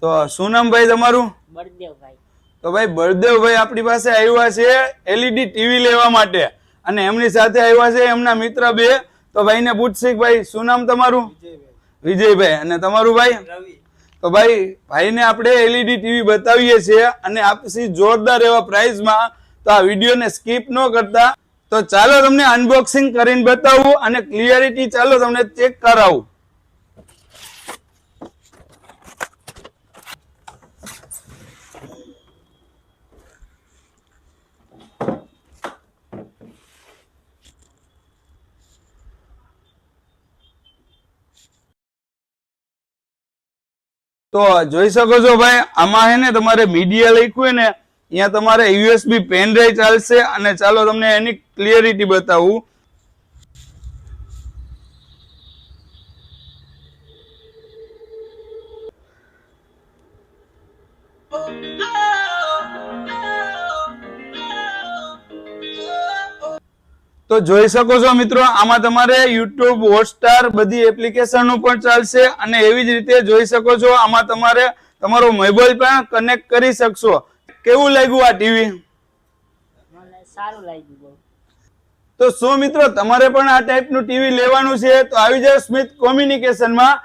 તો શું નામ ભાઈ તમારું? બળદેવભાઈ. તો ભાઈ બળદેવભાઈ આપણી પાસે આવ્યા છે એલઈડી ટીવી લેવા માટે અને એમની સાથે આવ્યા છે એમના મિત્ર બે. તો ભાઈને પૂછશે કે ભાઈ શું નામ તમારું? વિજયભાઈ. અને તમારું ભાઈ? રવિ. તો ભાઈને આપણે એલઈડી ટીવી બતાવીએ છીએ અને આપસી જોરદાર એવા પ્રાઇઝમાં. તો આ વિડીયોને સ્કીપ ન કરતા. તો ચાલો તમને અનબોક્સિંગ કરીને બતાવું અને ક્લિયરિટી ચાલો તમને ચેક કરાવું. તો જોઈ શકો છો ભાઈ, આમાં હે ને તમારે મીડિયા લખ્યું ને અહીંયા તમારે યુએસબી પેન ડ્રાઈવ ચાલશે. અને ચાલો તમને એની ક્લિયરિટી બતાવું. તો જોઈ શકો છો મિત્રો, આમાં તમારે યુટ્યુબ, હોટસ્ટાર બધી એપ્લિકેશનો પણ ચાલશે. અને એવી જ રીતે જોઈ શકો છો આમાં તમારે તમારો મોબાઈલ પણ કનેક્ટ કરી શકશો. કેવું લાગ્યું આ ટીવી? મને સારું લાગ્યું બહુ. તો શું મિત્રો તમારે પણ આ ટાઈપનું ટીવી લેવાનું છે તો આવી જાવ સ્મિથ કોમ્યુનિકેશનમાં.